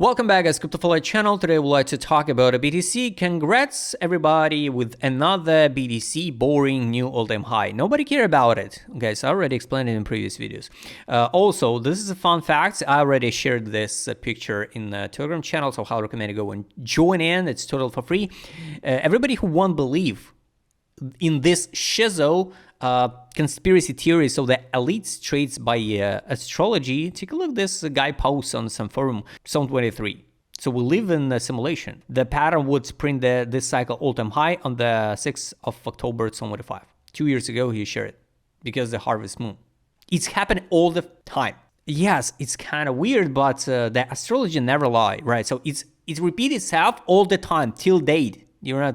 Welcome back guys, CryptoFly channel. Today we'd like to talk about a BTC. Congrats everybody with another BTC boring new all-time high. Nobody care about it. Guys, I already explained it in previous videos. Also, this is a fun fact. I already shared this picture in the Telegram channel, so I'll recommend you go and join in. It's totally for free. Everybody who won't believe in this shizo conspiracy theory, so the elites trades by astrology, take a look. This guy posts on some forum, Zone 23. So we live in a simulation. The pattern would print this cycle all-time high on the 6th of October 2025. 2 years ago he shared it because the harvest moon. It's happening all the time. Yes, it's kind of weird, but the astrology never lie, right? So it repeats itself all the time till date,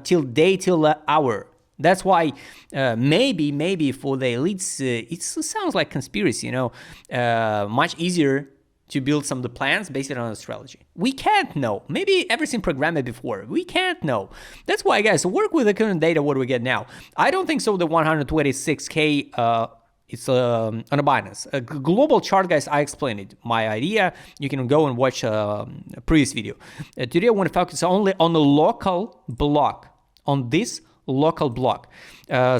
till day, till hour. That's why maybe for the elites, it sounds like conspiracy, much easier to build some of the plans based on astrology. We can't know. Maybe everything programmed before. We can't know. That's why, guys, work with the current data, what do we get now? I don't think so the 126K, it's on a Binance. A global chart, guys, I explained it. My idea, you can go and watch a previous video. Today I want to focus only on the local block, on this local block.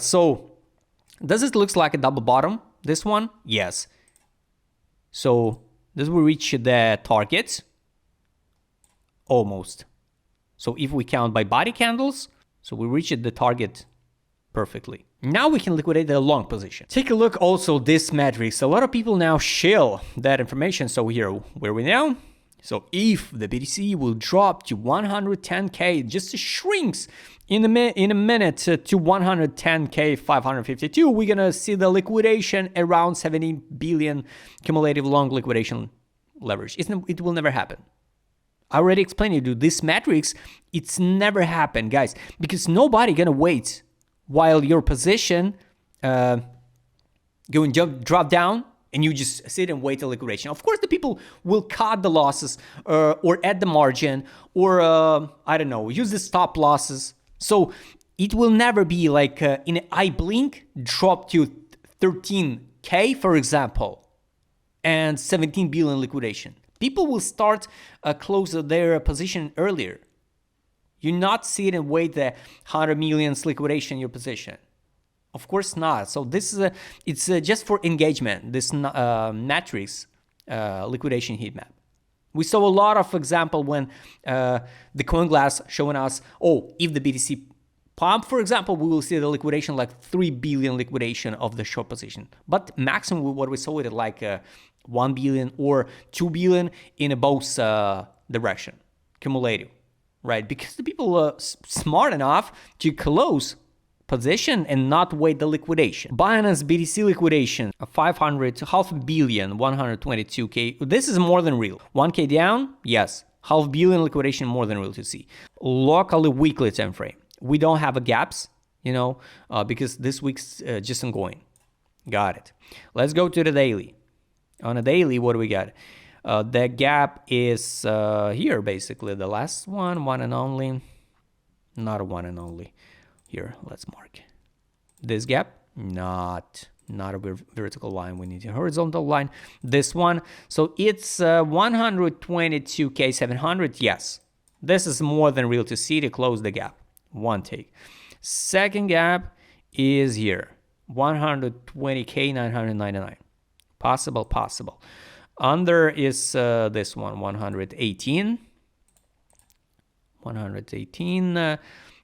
So does it looks like a double bottom, this one? Yes. So does we reach the target? Almost. So if we count by body candles, so we reached the target perfectly. Now we can liquidate the long position. Take a look also this matrix. A lot of people now shill that information. So here, where we now? So if the BTC will drop to 110K, just shrinks in a minute to 110K 552, we're gonna see the liquidation around 17 billion cumulative long liquidation leverage. It will never happen. I already explained to you this matrix. It's never happened, guys, because nobody gonna wait while your position go and drop down and you just sit and wait the liquidation. Of course, the people will cut the losses or add the margin or, I don't know, use the stop losses. So it will never be like in an eye blink, drop to 13K, for example, and 17 billion liquidation. People will start close their position earlier. You not sit and wait the 100 millions liquidation in your position. Of course not. So this is it's just for engagement. This matrix liquidation heat map. We saw a lot of example when the CoinGlass showing us, oh, if the BTC pump, for example, we will see the liquidation like 3 billion liquidation of the short position. But maximum what we saw it like 1 billion or 2 billion in both direction, cumulative, right? Because the people are smart enough to close position and not wait the liquidation. Binance BTC liquidation 500 to half a billion 122K. This is more than real. 1K down, yes. Half billion liquidation more than real to see. Locally weekly time frame. We don't have a gaps, because this week's just ongoing. Got it. Let's go to the daily. On a daily, what do we got? The gap is here basically. The last one and only. Not a one and only. Here, let's mark this gap. Not a vertical line. We need a horizontal line. This one. So it's 122K 700. Yes, this is more than real to see to close the gap. One take. Second gap is here. 120K 999. Possible. Under is this one. 118.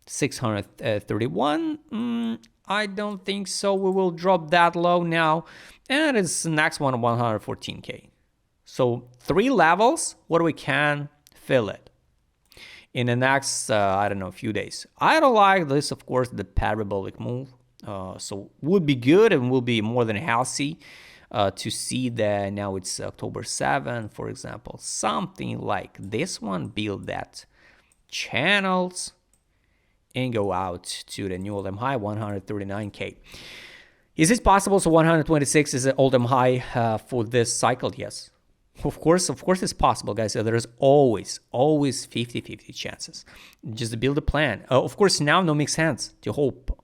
631. I don't think so. We will drop that low now. And it's the next one, 114K. So 3 levels, what we can fill it in the next, I don't know, few days. I don't like this, of course, the parabolic move. So would be good and will be more than healthy to see that now it's October 7th, for example. Something like this one, build that channels and go out to the new all-time high, 139K. Is it possible? So 126 is an all-time high for this cycle? Yes. Of course it's possible, guys. There is always 50-50 chances. Just build a plan. Of course, now no makes sense to hope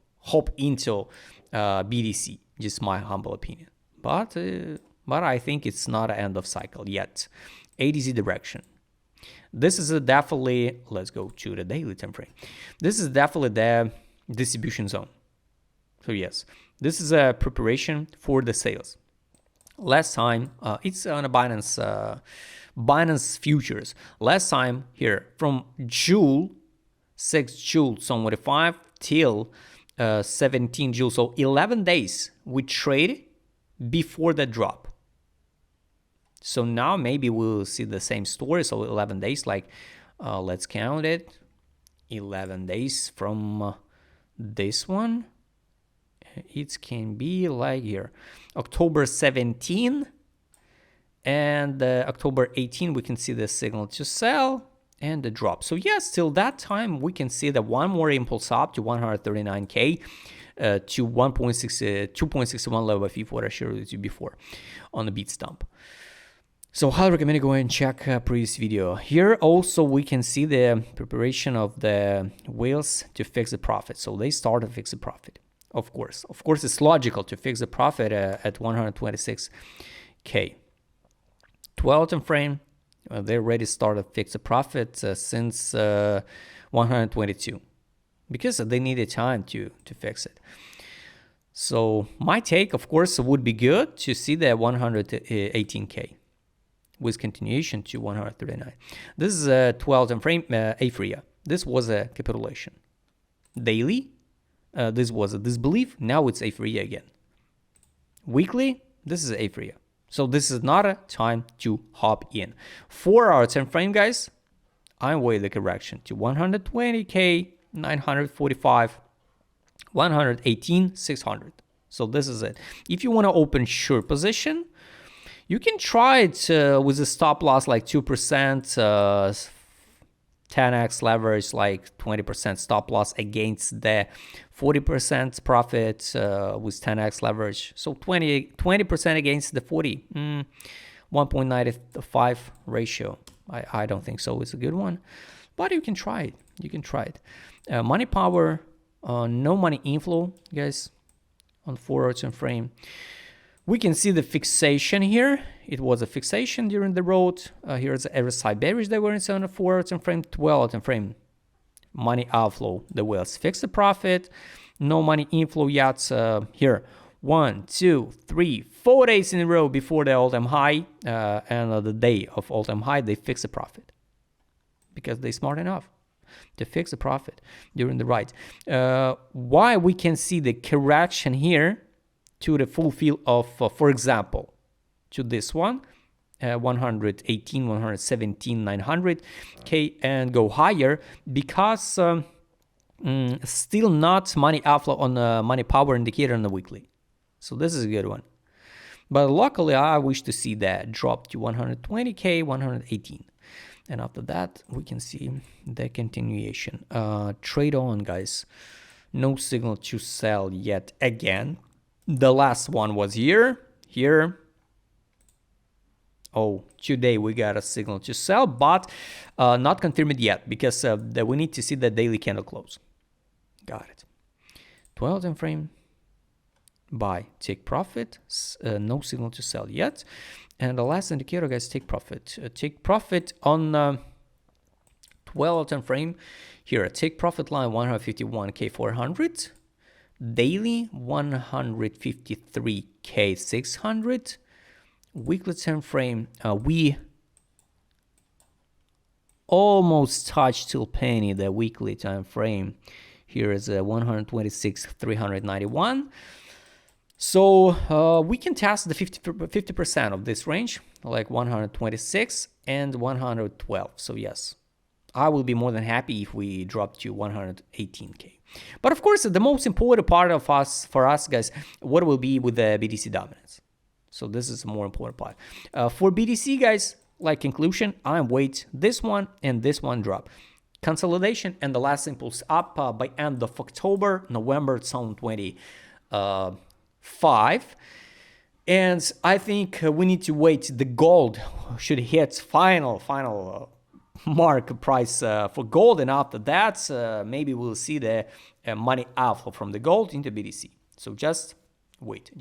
into BTC. Just my humble opinion. But I think it's not an end of cycle yet. ADZ direction. This is definitely, let's go to the daily time frame. This is definitely the distribution zone. So yes, this is a preparation for the sales. Last time, it's on a Binance futures. Last time here from June 6 June 2025 till 17 June, so 11 days we trade before the drop. So now maybe we'll see the same story. So 11 days, like let's count it. 11 days from this one. It can be like here, October 17 and October 18, we can see the signal to sell and the drop. So yes, till that time, we can see that one more impulse up to 139K to 2.61 level of what I shared with you before on the beat stump. So highly recommend you go ahead and check previous video. Here also we can see the preparation of the whales to fix the profit. So they start to fix the profit. Of course, it's logical to fix the profit at 126K. 12 time frame, they already started fix the profit since 122 because they needed time to fix it. So my take, of course, would be good to see the 118K with continuation to 139. This is a 12 time frame, aphasia. This was a capitulation. Daily, this was a disbelief. Now it's aphasia again. Weekly, this is aphasia. So this is not a time to hop in. 4 hour time frame, guys, I'm way the correction to 120K, 945, 118, 600. So this is it. If you want to open short position, you can try it with a stop loss like 2%, 10x leverage, like 20% stop loss against the 40% profit with 10x leverage. So 20% against the 40, 1.95 ratio. I don't think so. It's a good one, but you can try it. You can try it. Money power, no money inflow, guys, on 4 hour time frame. We can see the fixation here. It was a fixation during the road. Here's the RSI bearish that were in 4 hour time frame, 12 hour time frame. Money outflow, the whales fix the profit. No money inflow yet. Here, 1, 2, 3, 4 days in a row before the all-time high, and the day of all-time high, they fix the profit because they're smart enough to fix the profit during the ride. Why we can see the correction here to the full fill of, for example, to this one, 118, 117, 900K and go higher because still not money outflow on the money power indicator on the weekly. So this is a good one. But luckily, I wish to see that drop to 120K, 118. And after that, we can see the continuation. Trade on, guys. No signal to sell yet again. The last one was here. Oh, today we got a signal to sell, but not confirmed yet because we need to see the daily candle close. Got it. 12 time frame. Buy, take profit. No signal to sell yet. And the last indicator, guys, take profit. Take profit on 12 time frame. Here, take profit line 151K 400. Daily 153K 600. Weekly time frame, we almost touched till penny the weekly time frame. Here is a 126 391. So we can test the 50% of this range, like 126 and 112. So yes, I will be more than happy if we drop to 118K. But of course, the most important part of for us, guys, what will be with the BTC dominance. So this is the more important part. For BTC, guys, like conclusion, I'm wait this one and this one drop. Consolidation and the last impulse up by end of October, November 2025. And I think we need to wait. The gold should hit final mark price for gold. And after that, maybe we'll see the money outflow from the gold into BTC. So just wait.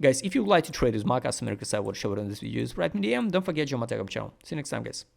Guys, if you would like to trade with my customer, I would show it on this video. Write me DM. Don't forget your Telegram channel. See you next time, guys.